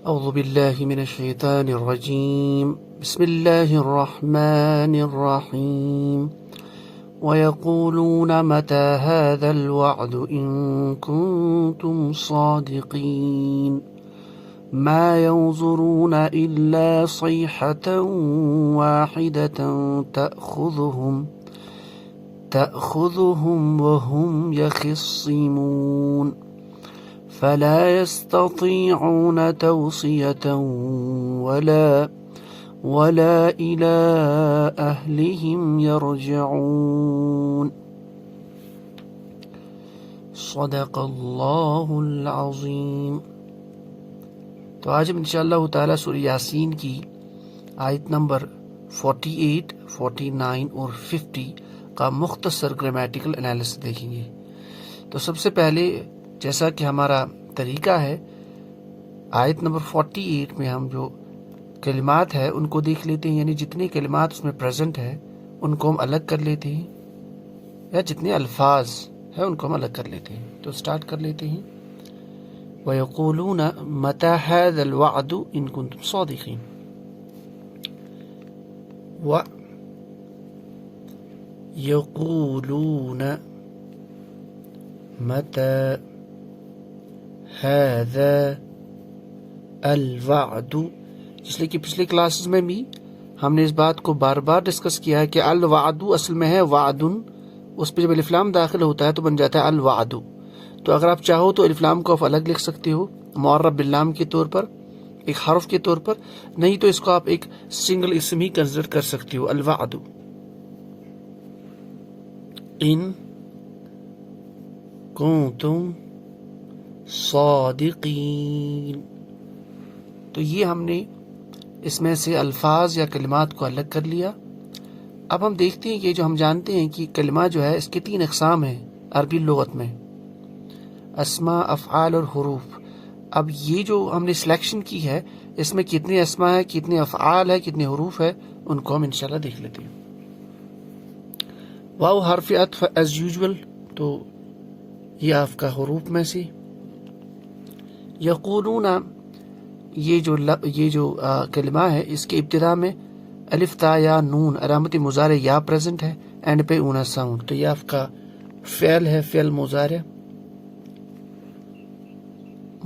أعوذ بالله من الشيطان الرجيم بسم الله الرحمن الرحيم ويقولون متى هذا الوعد إن كنتم صادقين ما ينظرون إلا صيحة واحدة تأخذهم وهم يخصمون فلا يستطيعون توصية ولا إلى أهلهم يرجعون صدق اللہ العظیم۔ تو آج ہم انشاءاللہ تعالیٰ سورہ یاسین کی آیت نمبر 48, 49 اور 50 کا مختصر گرامیٹیکل انالیسس دیکھیں گے۔ تو سب سے پہلے جیسا کہ ہمارا طریقہ ہے، آیت نمبر 48 میں ہم جو کلمات ہیں ان کو دیکھ لیتے ہیں، یعنی جتنے کلمات اس میں پریزنٹ ہے ان کو ہم الگ کر لیتے ہیں، یا جتنے الفاظ ہیں ان کو ہم الگ کر لیتے ہیں۔ تو سٹارٹ کر لیتے ہیں۔ وَيَقُولُونَ مَتَى هَذَا الْوَعْدُ إِن كُنتُمْ صَادِقِينَ۔ وَيَقُولُونَ مَتَى هَذَا الْوَعْدُ، اس لیے کہ پچھلے کلاسز میں بھی ہم نے اس بات کو بار بار ڈسکس کیا ہے کہ الوعد اصل میں ہے وعدن، اس پہ جب الف لام داخل ہوتا ہے تو بن جاتا ہے الوعد۔ تو اگر آپ چاہو تو الف لام کو آپ الگ لکھ سکتے ہو معرب باللام کے طور پر، ایک حرف کے طور پر، نہیں تو اس کو آپ ایک سنگل اسم ہی کنسیڈر کر سکتے ہو، الوعد۔ ان کنتم صادقین، تو یہ ہم نے اس میں سے الفاظ یا کلمات کو الگ کر لیا۔ اب ہم دیکھتے ہیں کہ جو ہم جانتے ہیں کہ کلمہ جو ہے اس کے 3 اقسام ہیں عربی لغت میں، اسماء، افعال اور حروف۔ اب یہ جو ہم نے سلیکشن کی ہے اس میں کتنے اسماء ہے، کتنے افعال ہے، کتنے حروف ہے، ان کو ہم انشاءاللہ دیکھ لیتے ہیں۔ واو حرف عطف ایز یوزول، تو یہ آپ کا حروف میں سے۔ یقولون، یہ جو کلمہ ہے اس کے ابتدا میں الف تا یا نون علامت مضارع یا پریزنٹ ہے، اینڈ پہ اونا ساؤنڈ، تو یہ آپ کا فعل ہے، فعل مضارع۔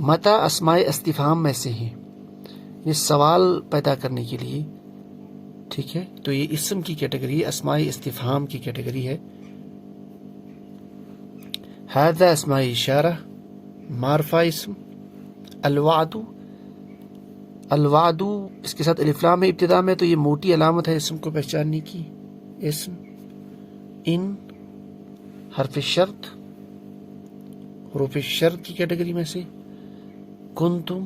متا اسماء استفہام میں سے ہے، یہ سوال پیدا کرنے کے لیے، ٹھیک ہے، تو یہ اسم کی کیٹیگری، اسماء استفہام کی کیٹیگری ہے۔ ھذا اسماء اشارہ، معرفہ اسم۔ الوعد اس کے ساتھ الف لام ہے ابتدا میں، تو یہ موٹی علامت ہے اسم کو پہچاننے کی، اسم۔ ان حرف شرط، حروف شرط کی کیٹیگری میں سے۔ کنتم،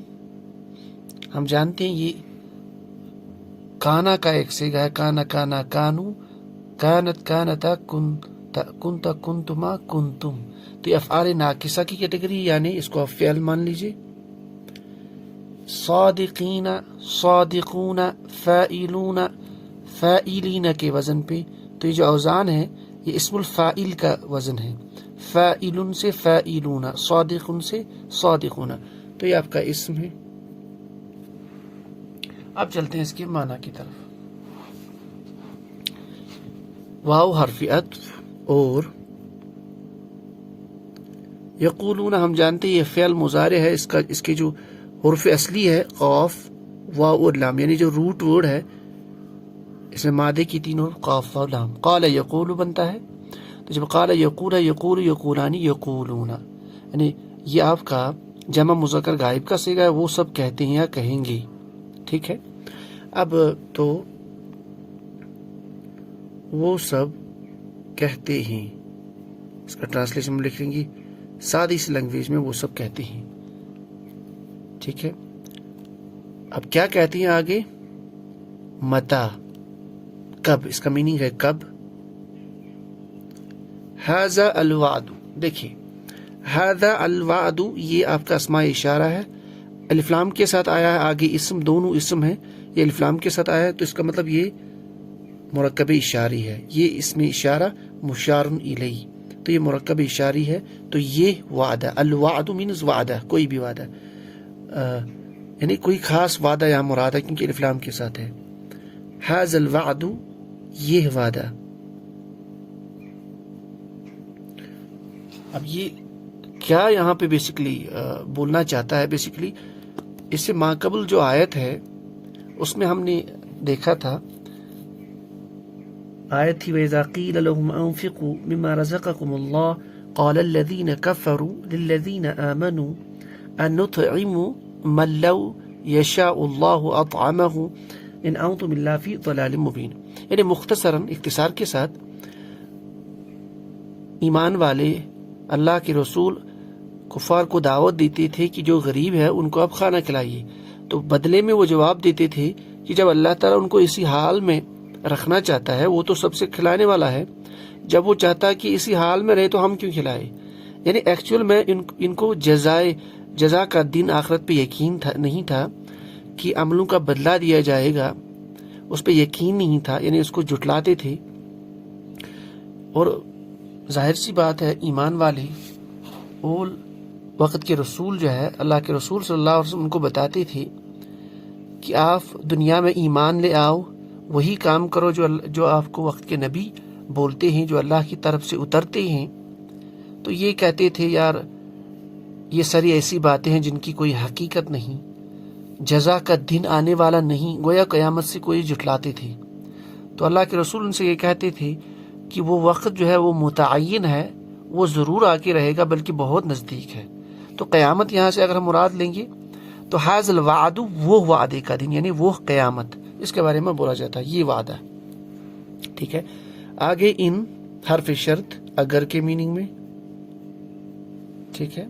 ہم جانتے ہیں یہ کانا کا ایک سیگا ہے، کانا کانا کانو، کانت کانتا کنتا کنتما کنتم، تو یہ افعال ناقصہ کی کیٹیگری، یعنی اس کو آپ فعل مان لیجئے۔ صادقین، صادقون، فائلون، فائلین کے وزن پہ، تو یہ جو اوزان ہے یہ اسم الفاعل کا وزن ہے، فائل سے فائلون، صادق سے صادقون، تو یہ آپ کا اسم ہے۔ اب چلتے ہیں اس کے معنی کی طرف۔ واو حرف عطف اور یقولون، ہم جانتے ہیں یہ فعل مضارع ہے، اس کے جو حرف اصلی ہے قاف، واو اور لام، یعنی جو روٹ ورڈ ہے اس میں مادے کی 3 حروف قاف واو لام۔ قال یقول بنتا ہے، تو جب قال یقول، یقول، یقولانی، یقولون، یعنی یہ آپ کا جمع مذکر غائب کا صیغہ ہے، وہ سب کہتے ہیں یا کہیں گے، ٹھیک ہے۔ اب تو وہ سب کہتے ہیں، اس کا ٹرانسلیشن ہم لکھ لیں گے سادی سی لینگویج میں، وہ سب کہتے ہیں، ٹھیک ہے۔ اب کیا کہتے ہیں آگے؟ متا، کب، اس کا میننگ ہے کب۔ ھذا الوعد، دیکھیں ھذا الوعد یہ آپ کا اسماء اشارہ ہے، الف لام کے ساتھ آیا ہے، آگے اسم، دونوں اسم ہیں، یہ الف لام کے ساتھ آیا ہے، تو اس کا مطلب یہ مرکب اشاری ہے، یہ اس میں اشارہ مشار الیہ، تو یہ مرکب اشاری ہے، تو یہ وعدہ، الوعد مینز وعدہ، کوئی بھی وعدہ، یعنی کوئی خاص وعدہ یہاں مراد ہے کیونکہ الف لام کے ساتھ ہے. ھذا الوعد، یہ وعدہ. اب یہ کیا یہاں پہ بیسیکلی بولنا چاہتا ہے؟ بیسیکلی اس سے ماقبل جو آیت ہے اس میں ہم نے دیکھا تھا، آیت تھی وَإِذَا قِيلَ لَهُمْ أَنفِقُوا مِمَّا رَزَقَكُمُ اللَّهُ قَالَ الَّذِينَ كَفَرُوا لِلَّذِينَ آمَنُوا أَنُطْعِمُ مَن لَّوْ يَشَاءُ اللَّهُ أَطْعَمَهُ إِنْ أَنْتُمْ إِلَّا فِي ضَلَالٍ مُبِينٍ. یعنی مختصراً اختصار کے ساتھ ایمان والے اللہ کے رسول کفار کو دعوت دیتے تھے کہ جو غریب ہے ان کو آپ کھانا کھلائیے، تو بدلے میں وہ جواب دیتے تھے کہ جب اللہ تعالیٰ ان کو اسی حال میں رکھنا چاہتا ہے، وہ تو سب سے کھلانے والا ہے، جب وہ چاہتا ہے کہ اسی حال میں رہے تو ہم کیوں کھلائے؟ یعنی ایکچوئل میں ان کو جزا کا دن آخرت پہ یقین نہیں تھا کہ عملوں کا بدلہ دیا جائے گا، اس پہ یقین نہیں تھا، یعنی اس کو جھٹلاتے تھے. اور ظاہر سی بات ہے ایمان والے اول وقت کے رسول جو ہے اللہ کے رسول صلی اللہ علیہ وسلم ان کو بتاتے تھے کہ آپ دنیا میں ایمان لے آؤ، وہی کام کرو جو آپ کو وقت کے نبی بولتے ہیں، جو اللہ کی طرف سے اترتے ہیں. تو یہ کہتے تھے یار یہ ساری ایسی باتیں ہیں جن کی کوئی حقیقت نہیں، جزا کا دن آنے والا نہیں، گویا قیامت سے کوئی جھٹلاتے تھے. تو اللہ کے رسول ان سے یہ کہتے تھے کہ وہ وقت جو ہے وہ متعین ہے، وہ ضرور آ کے رہے گا، بلکہ بہت نزدیک ہے. تو قیامت یہاں سے اگر ہم مراد لیں گے تو ھذا الوعد، وہ وعدے کا دن، یعنی وہ قیامت، اس کے بارے میں بولا جاتا ہے، یہ وعدہ. ٹھیک ہے، آگے ان حرف شرط اگر کے میننگ میں. ٹھیک ہے،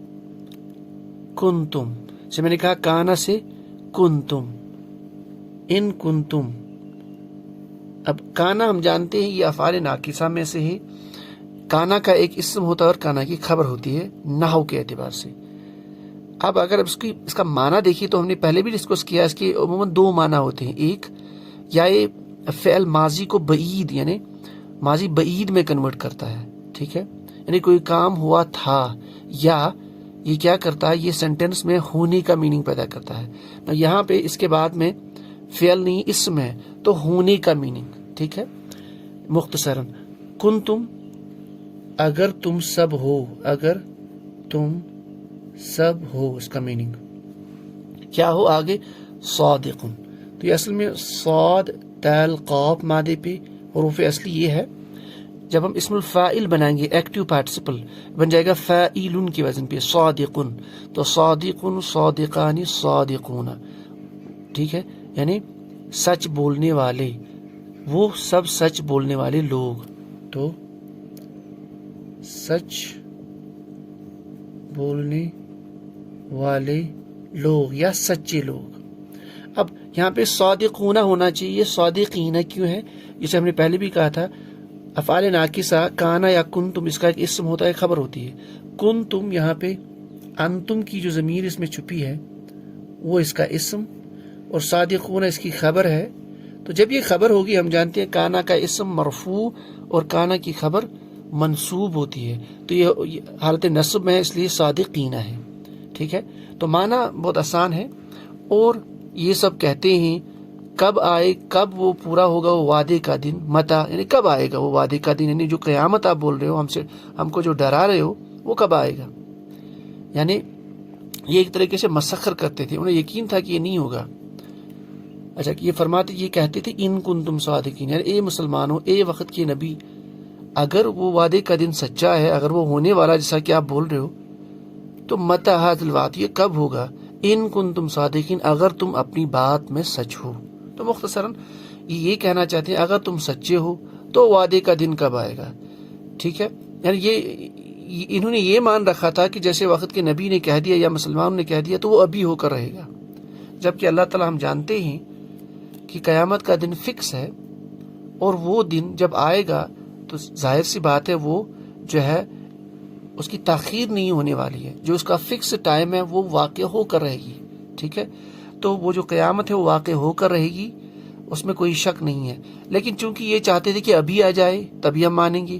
کنتم سے میں نے کہا کانا سے کنتم، ان کنتم. اب کانا ہم جانتے ہیں یہ افعال ناقصہ میں سے ہے. کانا کا ایک اسم ہوتا ہے اور کانا کی خبر ہوتی ہے نحو کے اعتبار سے. اب اگر اس کا معنی دیکھیے تو ہم نے پہلے بھی ڈسکس کیا، اس کے عموماً دو معنی ہوتے ہیں. ایک، یا یہ فعل ماضی کو بعید یعنی ماضی بعید میں کنورٹ کرتا ہے. ٹھیک ہے، یعنی کوئی کام ہوا تھا، یا یہ کیا کرتا ہے، یہ سینٹینس میں ہونے کا میننگ پیدا کرتا ہے. یہاں پہ اس کے بعد میں فعل نہیں اسم ہے تو ہونے کا میننگ. ٹھیک ہے، مختصراً کنتم، اگر تم سب ہو، اگر تم سب ہو، اس کا میننگ کیا ہو؟ آگے صادقن. تو یہ اصل میں صاد تال قاف مادے پہ حروف اصلی یہ ہے. جب ہم اسم الفاعل بنائیں گے ایکٹیو پارٹیسپل بن جائے گا فاعلن کے وزن پہ صادقن. تو صادقن، صادقان، صادقون. ٹھیک ہے، یعنی سچ بولنے والے، وہ سب سچ بولنے والے لوگ. تو سچ بولنے والے لوگ یا سچے لوگ. اب یہاں پہ صادقون ہونا چاہیے، صادقین کیوں ہے؟ جسے ہم نے پہلے بھی کہا تھا افعال ناقصہ کانا یا کنتم اس کا ایک اسم ہوتا ہے، خبر ہوتی ہے. کنتم یہاں پہ انتم کی جو ضمیر اس میں چھپی ہے وہ اس کا اسم، اور صادقون اس کی خبر ہے. تو جب یہ خبر ہوگی ہم جانتے ہیں کانا کا اسم مرفوع اور کانا کی خبر منصوب ہوتی ہے، تو یہ حالت نصب میں ہے، اس لیے صادقین ہے. ٹھیک ہے، تو معنی بہت آسان ہے. اور یہ سب کہتے ہیں کب آئے، کب وہ پورا ہوگا وہ وعدے کا دن، متا یعنی کب آئے گا وہ وعدے کا دن، یعنی جو قیامت آپ بول رہے ہو ہم کو جو ڈرا رہے ہو وہ کب آئے گا. یعنی یہ ایک طریقے سے مسخر کرتے تھے، انہیں یقین تھا کہ یہ نہیں ہوگا. اچھا، یہ فرماتے یہ کہتے تھے ان کنتم صادقین، یعنی اے مسلمانوں، اے وقت کے نبی، اگر وہ وعدے کا دن سچا ہے، اگر وہ ہونے والا جیسا کہ آپ بول رہے ہو، تو متی ھذا الوعد، یہ کب ہوگا، ان کنتم صادقین، اگر تم اپنی بات میں سچ ہو. تو مختصراً یہ کہنا چاہتے ہیں اگر تم سچے ہو تو وعدے کا دن کب آئے گا. ٹھیک ہے، یعنی انہوں نے یہ مان رکھا تھا کہ جیسے وقت کے نبی نے کہہ دیا یا مسلمانوں نے کہہ دیا تو وہ ابھی ہو کر رہے گا، جبکہ اللہ تعالیٰ ہم جانتے ہیں کہ قیامت کا دن فکس ہے، اور وہ دن جب آئے گا تو ظاہر سی بات ہے وہ جو ہے اس کی تاخیر نہیں ہونے والی ہے، جو اس کا فکس ٹائم ہے وہ واقع ہو کر رہے گی. ٹھیک ہے، تو وہ جو قیامت ہے وہ واقع ہو کر رہے گی، اس میں کوئی شک نہیں ہے. لیکن چونکہ یہ چاہتے تھے کہ ابھی آ جائے تبھی ہم مانیں گے،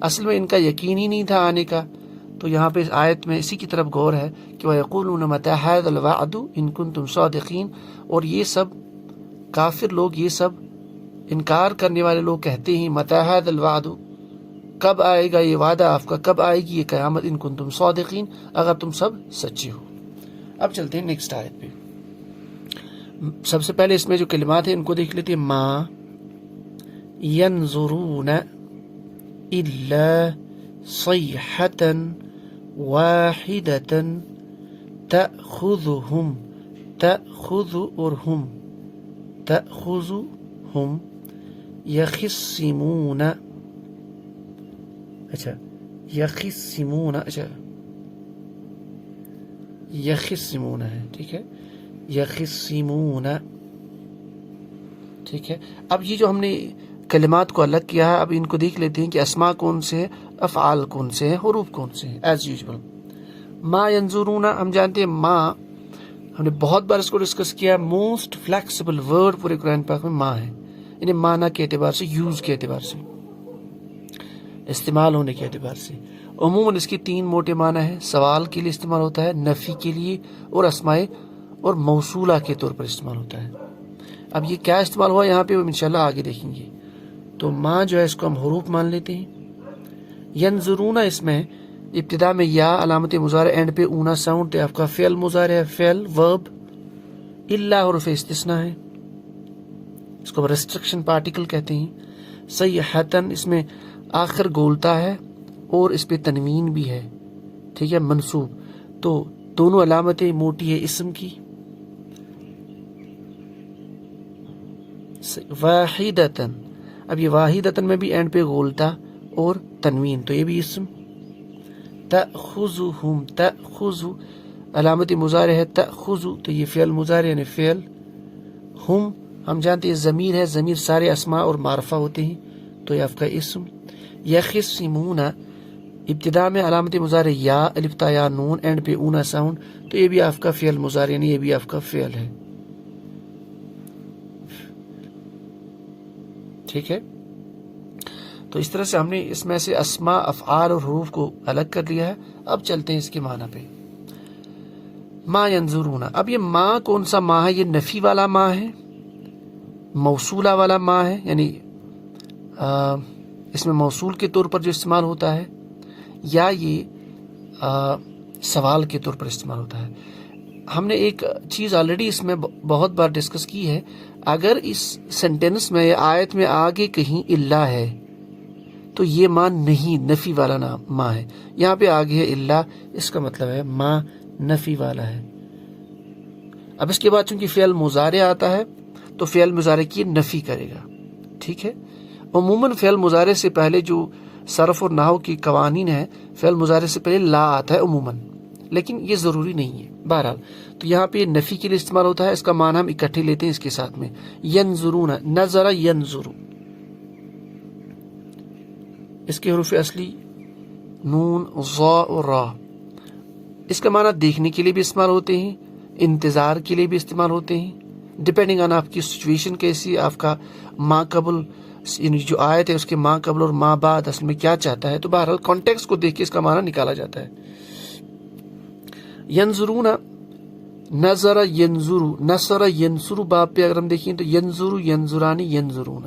اصل میں ان کا یقین ہی نہیں تھا آنے کا، تو یہاں پہ اس آیت میں اسی کی طرف غور ہے کہ وَيَقُولُونَ مَتَىٰ هَٰذَا الْوَعْدُ إِن كُنتُمْ صَادِقِينَ، اور یہ سب کافر لوگ، یہ سب انکار کرنے والے لوگ کہتے ہیں مَتَىٰ هَٰذَا الْوَعْدُ، کب آئے گا یہ وعدہ آپ کا، کب آئے گی یہ قیامت، ان کنتم صادقین، اگر تم سب سچے ہو۔ اب چلتے ہیں نیکسٹ آیت پہ۔ سب سے پہلے اس میں جو کلمات ہیں ان کو دیکھ لیتے ہیں۔ ما ینظرون الا صیحة واحدة تأخذهم یخصمون، یخصمون ہے، ٹھیک ہے، یخصمون، ٹھیک ہے۔ اب یہ جو ہم نے کلمات کو الگ کیا ہے، اب ان کو دیکھ لیتے ہیں کہ اسماء کون سے ہیں، افعال کون سے ہیں، حروف کون سے ہیں۔ ایز یوزول ما ینظرون، ہم جانتے ہیں ما، ہم نے بہت بار اس کو ڈسکس کیا، موسٹ فلیکسیبل ورڈ پورے قرآن پاک میں ما ہے، یعنی معنی کے اعتبار سے، یوز کے اعتبار سے، استعمال ہونے کے اعتبار سے۔ عموماً اس کی 3 موٹے معنی ہیں، سوال کے لیے استعمال ہوتا ہے، نفی کے لیے، اور اسماء اور موصولہ کے طور پر استعمال ہوتا ہے۔ اب یہ کیا استعمال ہوا یہاں پہ انشاءاللہ آگے دیکھیں گے۔ تو ما جو ہے اس کو ہم حروف مان لیتے ہیں۔ ینظرون، اس میں ابتدا میں یا علامت مضارع، اینڈ پہ اونا ساؤنڈ، تو آپ کا فعل مضارع ہے، فعل ورب، الا حرف استثناء ہے، اس کو ریسٹرکشن پارٹیکل کہتے ہیں۔ صیحتن، اس میں آخر گولتا ہے اور اس پہ تنوین بھی ہے، ٹھیک ہے، منصوب، تو دونوں علامتیں موٹی ہے اسم کی۔ واحدتن، اب یہ واحدتن میں بھی اینڈ پہ گولتا اور تنوین، تو یہ بھی اسم۔ تأخذهم، تأخذ علامت مضارع ہے، تأخذ تو یہ فعل مضارع یعنی فعل۔ ہم جانتے ہیں ضمیر ہے، ضمیر سارے اسماء اور معرفہ ہوتے ہیں، تو یہ آپ کا اسم۔ یخصمون، ابتدا میں علامت مضارع یا، الف تا یا نون، اینڈ پہ اونا ساؤنڈ، تو یہ بھی آپ کا فعل مضارع یعنی یہ بھی آپ کا فعل ہے، ٹھیک ہے۔ تو اس طرح سے ہم نے اس میں سے اسماء، افعال اور حروف کو الگ کر لیا ہے۔ اب چلتے ہیں اس کے معنی پہ۔ ما ینظرون، اب یہ ما کون سا ما ہے؟ یہ نفی والا ما ہے، موصولہ والا ما ہے، یعنی اس میں موصول کے طور پر جو استعمال ہوتا ہے، یا یہ سوال کے طور پر استعمال ہوتا ہے۔ ہم نے ایک چیز آلریڈی اس میں بہت بار ڈسکس کی ہے، اگر اس سینٹینس میں یا آیت میں آگے کہیں الا ہے تو یہ ما نہیں، نفی والا ما ہے۔ یہاں پہ آگے ہے الا، اس کا مطلب ہے ما نفی والا ہے۔ اب اس کے بعد چونکہ فعل مضارع آتا ہے تو فعل مضارع کی نفی کرے گا، ٹھیک ہے۔ عموماً فعل مضارع سے پہلے جو صرف اور نحو کی قوانین ہیں، فعل مضارع سے پہلے لا آتا ہے عموماً، لیکن یہ ضروری نہیں ہے۔ بہرحال تو یہاں پہ نفی کے لیے استعمال ہوتا ہے، اس کا معنی ہم اکٹھے لیتے ہیں اس کے ساتھ میں۔ ینظرون، نظر ینظر، اس کے حروف اصلی نون، ظا اور را، اس کا معنی دیکھنے کے لیے بھی استعمال ہوتے ہیں، انتظار کے لیے بھی استعمال ہوتے ہیں، ڈپینڈنگ آن آپ کی سچویشن کیسی، آپ کا ما قبل یعنی جو آیت ہے اس کے ما قبل اور ما بعد اصل میں کیا چاہتا ہے، تو بہرحال کانٹیکسٹ کو دیکھ کے اس کا معنی نکالا جاتا ہے۔ ینظرون، نظر ینظر، نصر ینصر، باب پہ اگر ہم دیکھیں تو ینظر، ینظرانی، ینظرون،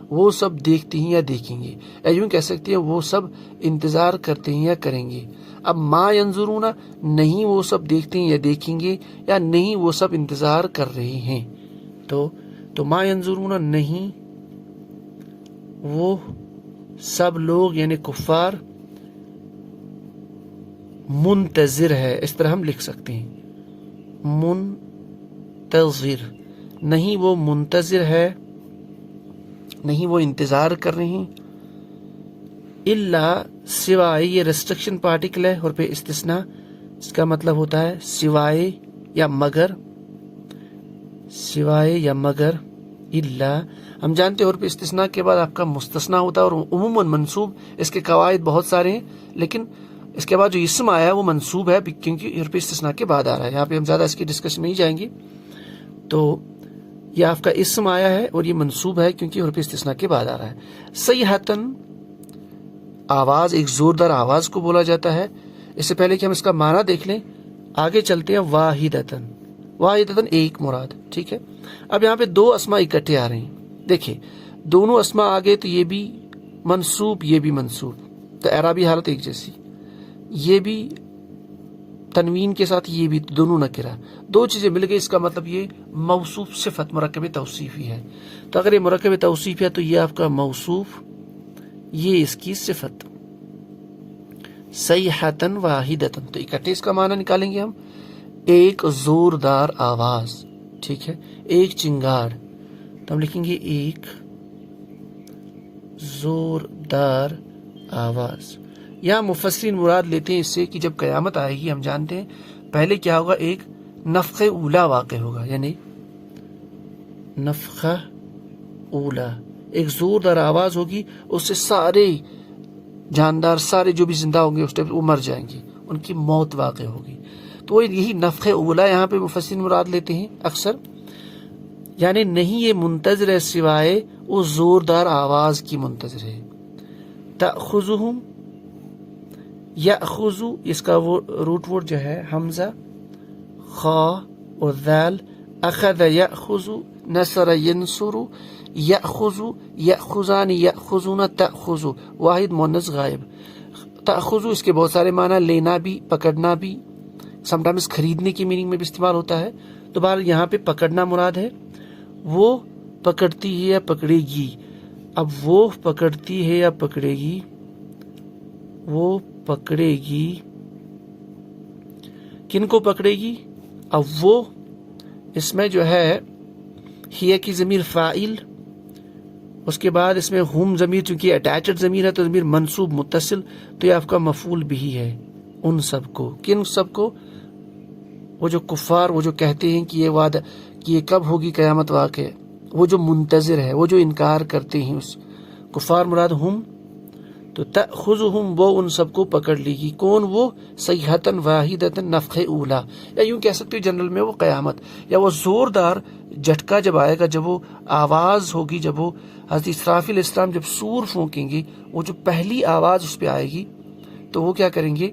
وہ سب دیکھتے ہیں یا دیکھیں گے، یا یوں کہہ سکتے ہیں وہ سب انتظار کرتے ہیں یا کریں گے۔ اب ما ینظرون، نہیں وہ سب دیکھتے ہیں یا دیکھیں گے، یا نہیں وہ سب انتظار کر رہے ہیں، تو ما ینظرون، نہیں وہ سب لوگ یعنی کفار، منتظر ہے، اس طرح ہم لکھ سکتے ہیں، منتظر، نہیں وہ منتظر ہے، نہیں وہ انتظار کر رہے ہیں، الا سوائے، یہ ریسٹرکشن پارٹیکل ہے اور پہ استثناء، اس کا مطلب ہوتا ہے سوائے یا مگر، سوائے یا مگر، الا ہم جانتے ہیں اور پہ استثناء کے بعد آپ کا مستثنیٰ ہوتا ہے، اور عموماً منصوب، اس کے قواعد بہت سارے ہیں، لیکن اس کے بعد جو اسم آیا ہے وہ منصوب ہے کیونکہ حرف استثناء کے بعد آ رہا ہے۔ یہاں پہ ہم زیادہ اس کی ڈسکشن نہیں جائیں گے، تو یہ آپ کا اسم آیا ہے اور یہ منصوب ہے کیونکہ حرف استثناء کے بعد آ رہا ہے۔ صیحتن، آواز، ایک زوردار آواز کو بولا جاتا ہے، اس سے پہلے کہ ہم اس کا معنی دیکھ لیں آگے چلتے ہیں. واحدتن، واحدتن ایک مراد. ٹھیک ہے. اب یہاں پہ دو اسما اکٹھے آ رہے ہیں. دیکھیں دونوں اسما آگے تو یہ بھی منصوب یہ بھی منصوب، تو اعرابی حالت ایک جیسی. یہ بھی تنوین کے ساتھ یہ بھی دونوں نکرہ، دو چیزیں مل گئی. اس کا مطلب یہ موصوف صفت مرکب توصیفی ہے. تو اگر یہ مرکب توصیف ہے تو یہ آپ کا موصوف، یہ اس کی صفت. صیحتن واحدتن، تو اکٹھے اس کا معنی نکالیں گے ہم. ایک زوردار آواز. ٹھیک ہے. ایک چنگار، تو ہم لکھیں گے ایک زوردار آواز. یہاں مفسرین مراد لیتے ہیں اس سے کہ جب قیامت آئے گی ہم جانتے ہیں پہلے کیا ہوگا، ایک نفخ اولا واقع ہوگا، یعنی نفخ اولا ایک زوردار آواز ہوگی، اس سے سارے جاندار سارے جو بھی زندہ ہوں گے اس ٹائم وہ مر جائیں گے، ان کی موت واقع ہوگی. تو یہی نفخ اولا یہاں پہ مفسرین مراد لیتے ہیں اکثر. یعنی نہیں یہ منتظر ہے سوائے اس زوردار آواز کی منتظر ہے. تأخذہم، یأخذ اس کا وہ روٹ ورڈ جو ہے حمزہ خا اور ذال. اخذ یأخذ، نصر ینصر، یأخذ یأخذان یأخذون، تأخذ واحد مؤنث غائب. تأخذ اس کے بہت سارے معنی، لینا بھی، پکڑنا بھی، سم ٹائمز خریدنے کی میننگ میں بھی استعمال ہوتا ہے. تو بہرحال یہاں پہ پکڑنا مراد ہے. وہ پکڑتی ہے یا پکڑے گی. اب وہ پکڑتی ہے یا پکڑے گی، وہ پکڑے گی، کن کو پکڑے گی؟ اب وہ اس میں جو ہے ہی کی ضمیر فاعل، اس کے بعد اس میں ہم ضمیر چونکہ اٹیچڈ ضمیر ہے تو ضمیر منصوب متصل، تو یہ آپ کا مفعول بھی ہے. ان سب کو، کن سب کو؟ وہ جو کفار، وہ جو کہتے ہیں کہ یہ وعدہ کہ یہ کب ہوگی قیامت واقع، وہ جو منتظر ہے، وہ جو انکار کرتے ہیں، اس کفار مراد ہم. تو تأخذہم وہ ان سب کو پکڑ لے گی. کون وہ؟ صیحتن واحدتن نفخ اولا، یا یوں کہہ سکتے جنرل میں وہ قیامت، یا وہ زوردار جھٹکا جب آئے گا، جب وہ آواز ہوگی، جب وہ حضرت اسرافیل علیہ السلام جب سور پھونکیں گے، وہ جو پہلی آواز اس پہ آئے گی تو وہ کیا کریں گے،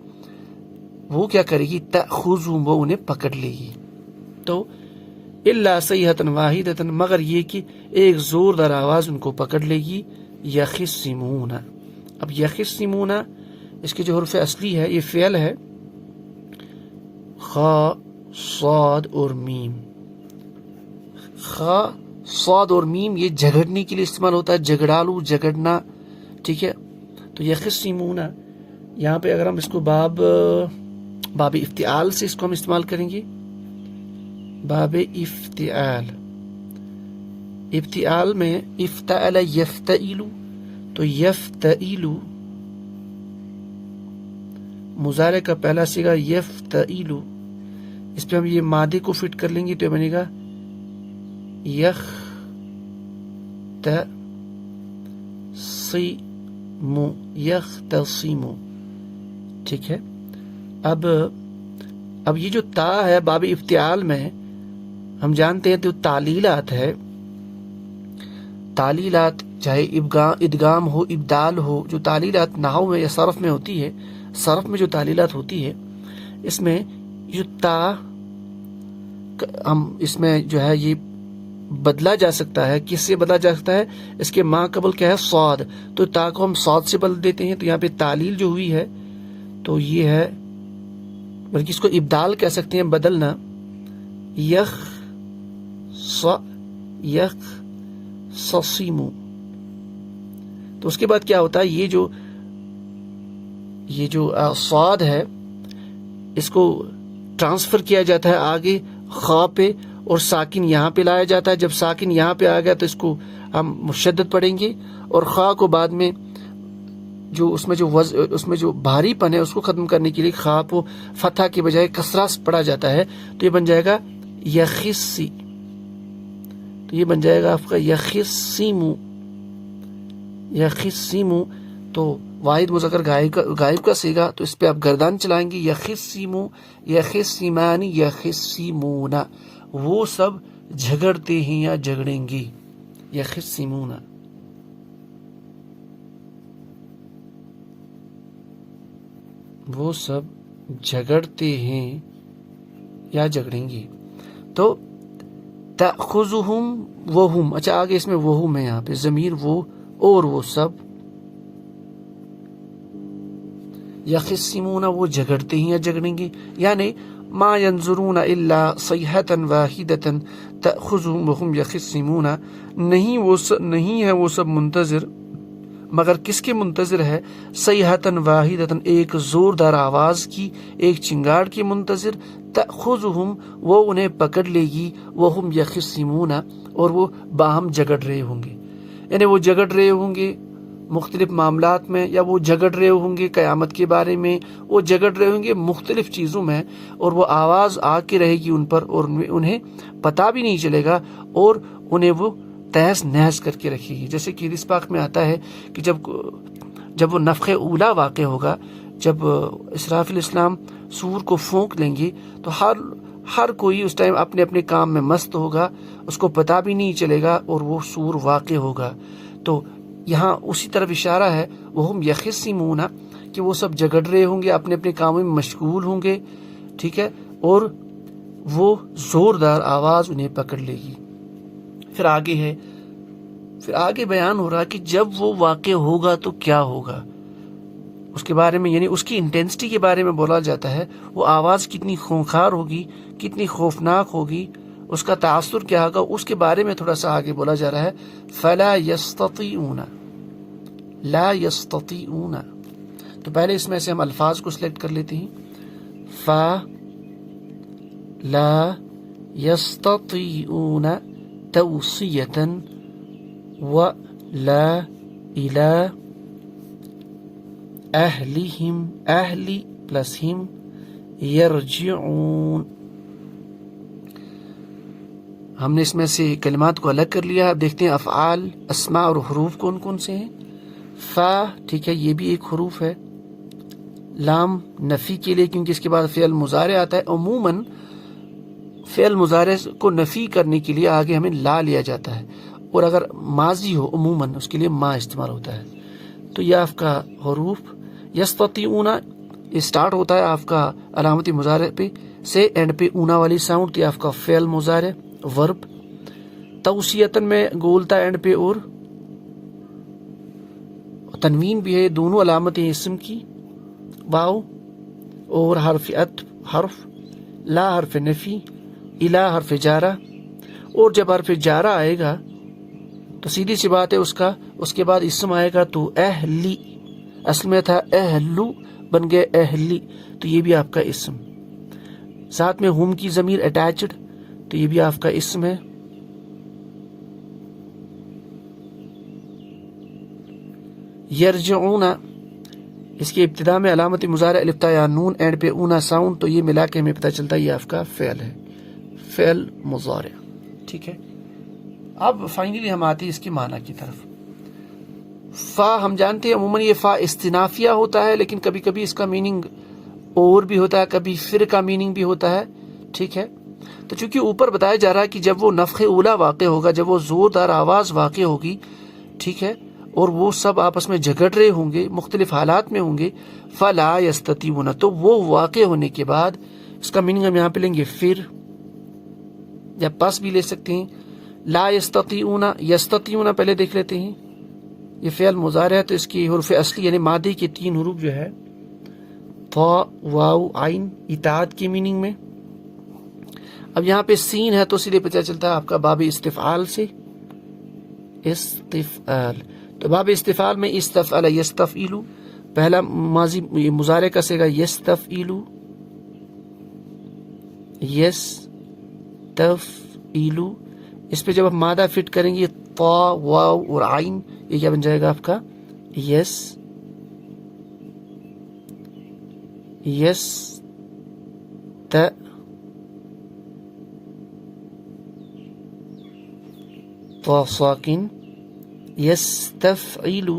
وہ کیا کرے گی؟ تأخذہم وہ انہیں پکڑ لے گی. تو الا صیحتن واحدتن مگر یہ کہ ایک زوردار آواز ان کو پکڑ لے گی. یخصمون، اب یخصمون اس کے جو حرف اصلی ہے یہ فعل ہے، خا صاد اور میم. خا صاد اور میم یہ جھگڑنے کے لیے استعمال ہوتا ہے، جھگڑالو، جھگڑنا. ٹھیک ہے. تو یخصمون یہاں پہ اگر ہم اس کو باب افتعال سے اس کو ہم استعمال کریں گے، باب افتعال. افتعال میں افتعل یفتعل، تو یفتعل مضارع کا پہلا صیغہ یفتعل، اس پہ ہم یہ مادے کو فٹ کر لیں گے تو یہ بنے گا یختصم. ٹھیک ہے. اب یہ جو تا ہے باب افتعال میں ہم جانتے ہیں تو تعلیلات ہے. تعلیلات چاہے ادغام ہو، ابدال ہو، جو تعلیلات نحو میں یا صرف میں ہوتی ہے، صرف میں جو تعلیلات ہوتی ہے اس میں جو تا ہم اس میں جو ہے یہ بدلا جا سکتا ہے. کس سے بدلا جا سکتا ہے؟ اس کے ماں قبل کیا ہے؟ صاد، تو تا کو ہم صاد سے بدل دیتے ہیں. تو یہاں پہ تعلیل جو ہوئی ہے تو یہ ہے، بلکہ اس کو ابدال کہہ سکتے ہیں، بدلنا. یخصم. تو اس کے بعد کیا ہوتا ہے، یہ جو صاد ہے اس کو ٹرانسفر کیا جاتا ہے آگے خا پہ، اور ساکن یہاں پہ لایا جاتا ہے. جب ساکن یہاں پہ آ گیا تو اس کو ہم مشدد پڑھیں گے، اور خا کو بعد میں جو اس میں جو بھاری پن ہے اس کو ختم کرنے کے لیے خا کو فتح کے بجائے کسرہ پڑھا جاتا ہے. تو یہ بن جائے گا یخصی. تو یہ بن جائے گا آپ کا یخصم. تو واحد مذکر غائب کا صیغہ، تو اس پہ آپ گردان چلائیں گے. یخصم، یخصمان، یخصمون، وہ سب جھگڑتے ہیں یا جھگڑیں گے. یخصمون. وہ سب جھگڑتے ہیں یا جھگڑیں گے. تو تأخذہم وہم، اچھا آگے اس میں وہم ہے، یہاں پہ ضمیر وہ اور وہ سب، یخصمون وہ جھگڑتے ہیں یا جھگڑیں گے، یعنی ما ینظرون الا صیحۃ واحدۃ تأخذہم وہم یخصمون، نہیں ہے وہ سب منتظر مگر کس کے منتظر ہے؟ صیحۃ واحدۃ ایک زوردار آواز کی، ایک چنگاڑ کی منتظر، تأخذہم وہ انہیں پکڑ لے گی، وہم یخصمون اور وہ باہم جھگڑ رہے ہوں گے. یعنی وہ جھگڑ رہے ہوں گے مختلف معاملات میں، یا وہ جھگڑ رہے ہوں گے قیامت کے بارے میں، وہ جھگڑ رہے ہوں گے مختلف چیزوں میں، اور وہ آواز آ کے رہے گی ان پر، اور انہیں پتہ بھی نہیں چلے گا، اور انہیں وہ تہس نہس کر کے رکھے گی. جیسے کہ حدیث پاک میں آتا ہے کہ جب وہ نفخ اولا واقع ہوگا، جب اسرافیل السلام سور کو پھونک لیں گے، تو ہر کوئی اس ٹائم اپنے اپنے کام میں مست ہوگا، اس کو پتہ بھی نہیں چلے گا، اور وہ سور واقع ہوگا. تو یہاں اسی طرف اشارہ ہے وہم یخصمون، کہ وہ سب جھگڑ رہے ہوں گے، اپنے اپنے کاموں میں مشغول ہوں گے، ٹھیک ہے، اور وہ زوردار آواز انہیں پکڑ لے گی. پھر آگے بیان ہو رہا کہ جب وہ واقع ہوگا تو کیا ہوگا، اس کے بارے میں، یعنی اس کی انٹینسٹی کے بارے میں بولا جاتا ہے. وہ آواز کتنی خونخوار ہوگی، کتنی خوفناک ہوگی، اس کا تاثر کیا ہوگا، اس کے بارے میں تھوڑا سا آگے بولا جا رہا ہے. فلا یستطیعون، لا یستطیعون، تو پہلے اس میں سے ہم الفاظ کو سلیکٹ کر لیتے ہیں. فا لا یستطیعون توصیۃ ولا الی اہلہم، اہلی پلس ہم، یرجعون. ہم نے اس میں سے کلمات کو الگ کر لیا. اب دیکھتے ہیں افعال، اسماء اور حروف کون کون سے ہیں. فا، ٹھیک ہے، یہ بھی ایک حروف ہے. لام نفی کے لیے، کیونکہ اس کے بعد فعل مضارع آتا ہے. عموماً فعل مضارع کو نفی کرنے کے لیے آگے ہمیں لا لیا جاتا ہے، اور اگر ماضی ہو عموماً اس کے لیے ما استعمال ہوتا ہے. تو یہ آپ کا حروف. یستطیعون اسٹارٹ ہوتا ہے آپ کا علامت مضارع پہ سے، اینڈ پہ اونا والی ساؤنڈ، تو آپ کا فعل مضارع ورب. توصیتاً میں گولتا اینڈ پہ، اور تنوین بھی ہے، دونوں علامتیں اسم کی. واو اور حرف عطف حرف، لا حرف نفی، الا حرف جارہ. اور جب حرف جارہ آئے گا تو سیدھی سی بات ہے اس کے بعد اسم آئے گا. تو اہلی، اصل میں تھا اہلو، بن گئے اہلی، تو یہ بھی آپ کا اسم. ساتھ میں ہم کی ضمیر اٹیچڈ، تو یہ بھی آپ کا اسم ہے. یرجعون، اس کی ابتدا میں علامت مضارع الف تا یا نون، اینڈ پہ اونا ساؤنڈ، تو یہ ملا کے ہمیں پتہ چلتا ہے یہ آپ کا فعل ہے، فعل مضارع. ٹھیک ہے، اب فائنلی ہم آتے ہیں اس کے معنی کی طرف. فا ہم جانتے ہیں عموماً یہ فا استنافیہ ہوتا ہے، لیکن کبھی کبھی اس کا میننگ اور بھی ہوتا ہے، کبھی پھر کا میننگ بھی ہوتا ہے. ٹھیک ہے، تو چونکہ اوپر بتایا جا رہا ہے کہ جب وہ نفخ اولا واقع ہوگا، جب وہ زوردار آواز واقع ہوگی، ٹھیک ہے، اور وہ سب آپس میں جھگڑ رہے ہوں گے، مختلف حالات میں ہوں گے. فلا یستطیعون، تو وہ واقع ہونے کے بعد، اس کا میننگ ہم یہاں پہ لیں گے پھر، یا پس بھی لے سکتے ہیں. لا یستطیعون، یستطیعون پہلے دیکھ لیتے ہیں. یہ فعل مضارع ہے، تو اس کی حروف اصلی یعنی ماضی کے 3 حروف جو ہے طا، واو، عین، اطاعت کی میننگ میں. اب یہاں پہ سین ہے تو سیدھے پتہ چلتا ہے آپ کا باب استفعال سے، استفعال. تو باب استفعال میں استفعل یستفعل، پہلا ماضی مضارع کا صیغہ یستفعل، یستفعل. اس پہ جب آپ مادہ فٹ کریں گے طا، واو اور عین، یہ کیا بن جائے گا آپ کا طا ساکن، یستفعل،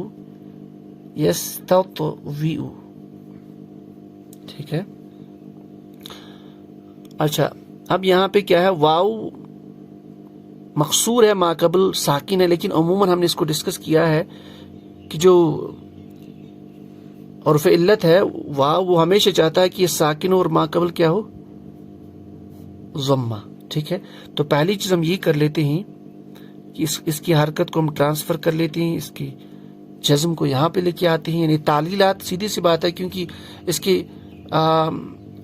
یستطوع. ٹھیک ہے، اچھا اب یہاں پہ کیا ہے، واو مقصور ہے، ما قبل ساکن ہے، لیکن عموماً ہم نے اس کو ڈسکس کیا ہے کہ جو حرف علت ہے واو، وہ ہمیشہ چاہتا ہے کہ یہ ساکن ہو اور ما قبل کیا ہو، ضمہ. ٹھیک ہے، تو پہلی چیز ہم یہ کر لیتے ہیں کہ اس کی حرکت کو ہم ٹرانسفر کر لیتے ہیں، اس کی جزم کو یہاں پہ لے کے آتے ہیں. یعنی تعلیلات سیدھی سی بات ہے، کیونکہ اس کی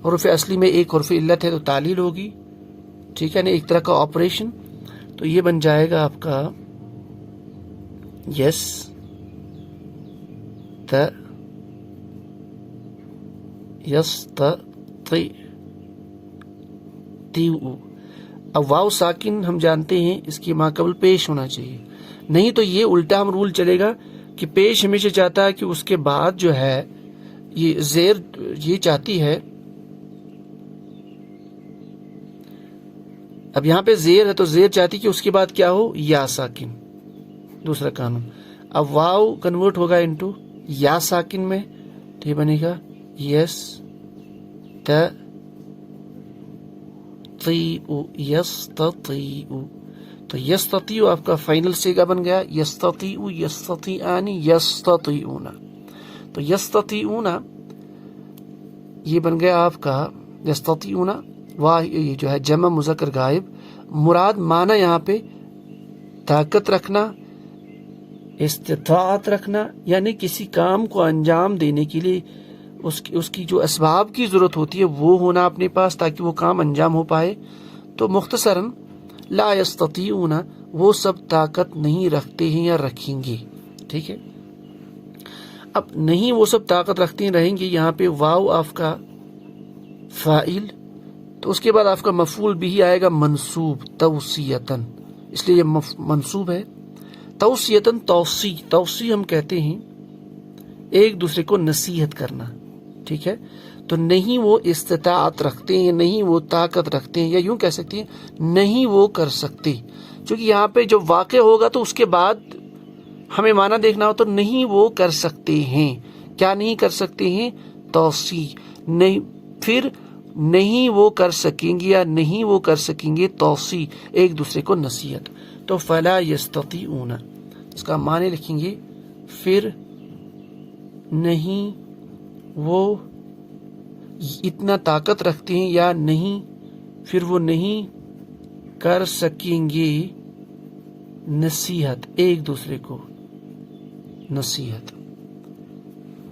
حرف اصلی میں ایک حرف علت ہے تو تعلیل ہوگی. ٹھیک ہے نا، ایک طرح کا آپریشن. تو یہ بن جائے گا آپ کا یس اب واو ساکن ہم جانتے ہیں اس کی ما قبل پیش ہونا چاہیے، نہیں تو یہ الٹا ہم رول چلے گا کہ پیش ہمیشہ چاہتا ہے کہ اس کے بعد جو ہے یہ زیر یہ چاہتی ہے. اب یہاں پہ زیر ہے تو زیر چاہتی کہ اس کے بعد کیا ہو، یا ساکن. دوسرا قانون، اب واو کنورٹ ہوگا انٹو یا ساکن میں، تو یہ بنے گا یس یستطیع. تو یستطیع آپ کا فائنل سیگا بن گیا، یستطیع یستطیعان یستطیعون. تو یستطیعون یہ بن گیا آپ کا یستطیعون. واہ یہ جو ہے جمع مذکر غائب، مراد معنی یہاں پہ طاقت رکھنا، استطاعت رکھنا، یعنی کسی کام کو انجام دینے کے لیے اس کی جو اسباب کی ضرورت ہوتی ہے وہ ہونا اپنے پاس تاکہ وہ کام انجام ہو پائے. تو مختصراً لا یستطیعون وہ سب طاقت نہیں رکھتے ہیں یا رکھیں گے. ٹھیک ہے، اب نہیں وہ سب طاقت رکھتے ہیں رہیں گے، یہاں پہ واو آپ کا فاعل، تو اس کے بعد آپ کا مفعول بھی آئے گا منصوب توصیتاً، اس لیے یہ منصوب ہے. توصیتاً توصی ہم کہتے ہیں ایک دوسرے کو نصیحت کرنا. ٹھیک ہے، تو نہیں وہ استطاعت رکھتے ہیں، نہیں وہ طاقت رکھتے ہیں، یا یوں کہہ سکتے ہیں نہیں وہ کر سکتے. چونکہ یہاں پہ جو واقع ہوگا تو اس کے بعد ہمیں معنی دیکھنا ہو، تو نہیں وہ کر سکتے ہیں. کیا نہیں کر سکتے ہیں؟ توصی. نہیں، پھر نہیں وہ کر سکیں گے یا نہیں وہ کر سکیں گے توصی، ایک دوسرے کو نصیحت. تو فلا یستطیعون اس کا معنی لکھیں گے پھر نہیں وہ اتنا طاقت رکھتے ہیں یا نہیں پھر وہ نہیں کر سکیں گے نصیحت، ایک دوسرے کو نصیحت.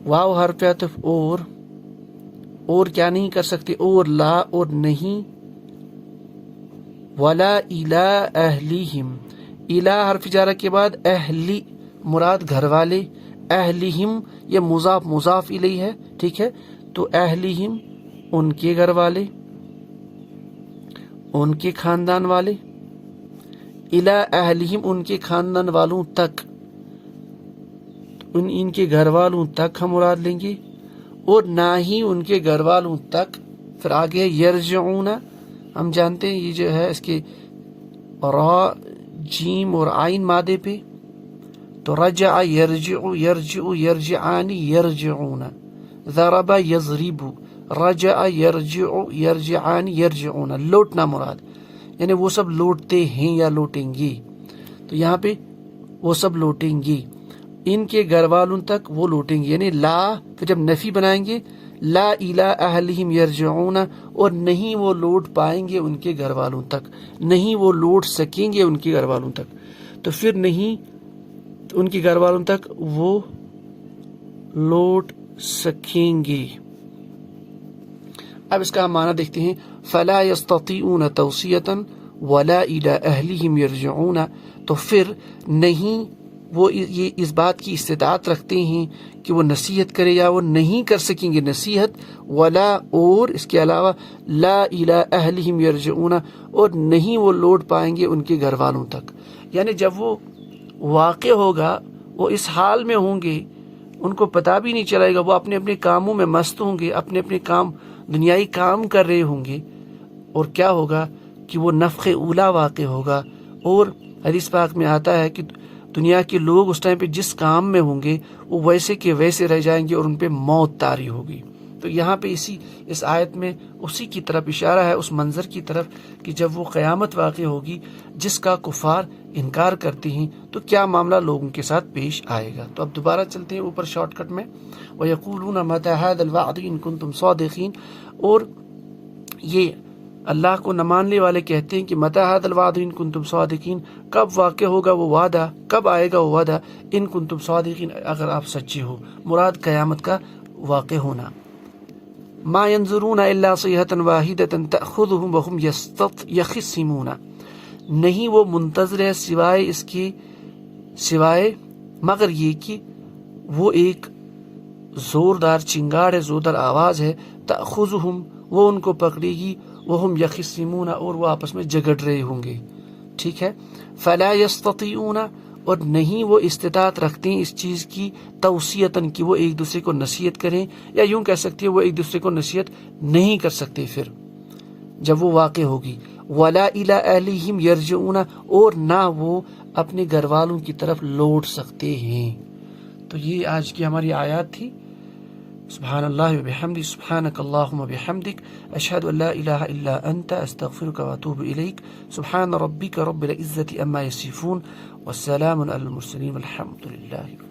واو حرف عطف اور کیا نہیں کر سکتے، اور لا اور نہیں. ولا الی اہلہم، الی حرف جارہ کے بعد اہلی مراد گھر والے، اہلہم یہ مضاف مضاف الیہ ہے. ٹھیک ہے، تو اہلہم ان کے گھر والے، ان کے خاندان والے. الی اہلہم ان کے خاندان والوں تک، ان کے گھر والوں تک ہم مراد لیں گے، اور نہ ہی ان کے گھر والوں تک. پھر آگے یرجعون، ہم جانتے ہیں یہ جو ہے اس کے را جیم اور عین مادے پہ، تو رجع یرجع یرجع یرجعان یرجعون، ضرب یضرب، رجع یرجع یرجعان یرجعون، لوٹنا مراد، یعنی وہ سب لوٹتے ہیں یا لوٹیں گے. تو یہاں پہ وہ سب لوٹیں گے، ان کے گھر والوں تک وہ لوٹیں گے. یعنی لا پھر جب نفی بنائیں گے، لا الی اہلہم یرجعون، اور نہیں وہ لوٹ پائیں گے ان کے گھر والوں تک، نہیں وہ لوٹ سکیں گے ان کے گھر والوں تک. تو پھر نہیں ان کے گھر والوں تک وہ لوٹ سکیں گے. اب اس کا ہم معنی دیکھتے ہیں، فلا یستطیعون توصیۃ ولا الی اہلہم یرجعون. تو پھر نہیں وہ یہ اس بات کی استطاعت رکھتے ہیں کہ وہ نصیحت کرے یا وہ نہیں کر سکیں گے نصیحت، ولا اور اس کے علاوہ لا الی اہلہم یرجعون، اور نہیں وہ لوٹ پائیں گے ان کے گھر والوں تک. یعنی جب وہ واقع ہوگا وہ اس حال میں ہوں گے، ان کو پتہ بھی نہیں چلے گا، وہ اپنے اپنے کاموں میں مست ہوں گے، اپنے اپنے کام دنیائی کام کر رہے ہوں گے، اور کیا ہوگا کہ وہ نفخ اولا واقع ہوگا. اور حدیث پاک میں آتا ہے کہ دنیا کے لوگ اس ٹائم پہ جس کام میں ہوں گے وہ ویسے کے ویسے رہ جائیں گے اور ان پہ موت طاری ہوگی. تو یہاں پہ اس آیت میں اسی کی طرف اشارہ ہے، اس منظر کی طرف کہ جب وہ قیامت واقع ہوگی جس کا کفار انکار کرتے ہیں تو کیا معاملہ لوگوں کے ساتھ پیش آئے گا۔ تو اب دوبارہ چلتے ہیں اوپر شارٹ کٹ میں، وَيَقُولُونَ مَتَىٰ هَٰذَا الْوَعْدُ إِن كُنتُمْ صَادِقِينَ، اور یہ اللہ کو نہ ماننے والے کہتے ہیں کہ مَتَىٰ هَٰذَا الْوَعْدُ إِن كُنتُمْ صَادِقِينَ، کب واقع ہوگا وہ وعدہ، کب آئے گا وہ وعدہ، ان کنتم صادقین، اگر آپ سچے ہو، مراد قیامت کا واقع ہونا۔ ما ينظرون الا صيحة واحدة تأخذهم وهم يخصمون، نہیں وہ منتظر ہے سوائے مگر یہ کہ وہ ایک زوردار چنگاڑ ہے، زوردار آواز ہے، تأخذهم، وہ ان کو پکڑے گی، وهم يخصمون، اور وہ آپس میں جھگڑ رہے ہوں گے، ٹھیک ہے۔ فلا يستطيعون، اور نہیں وہ استطاعت رکھتے ہیں اس چیز کی، توصیتاً، کہ وہ ایک دوسرے کو نصیحت کریں، یا یوں کہہ سکتے ہیں وہ ایک دوسرے کو نصیحت نہیں کر سکتے پھر جب وہ واقع ہوگی۔ ولا الی اہلہم یرجعون، اور نہ وہ اپنے گھر والوں کی طرف لوٹ سکتے ہیں۔ تو یہ آج کی ہماری آیات تھی۔ سبحان اللہ وبحمدہ، سبحانک اللہم وبحمدک، اشہد ان لا الہ الا انت، استغفرک واتوب الیک، سبحان ربک رب العزۃ عما یصفون، والسلام علی المرسلین، والحمد للہ۔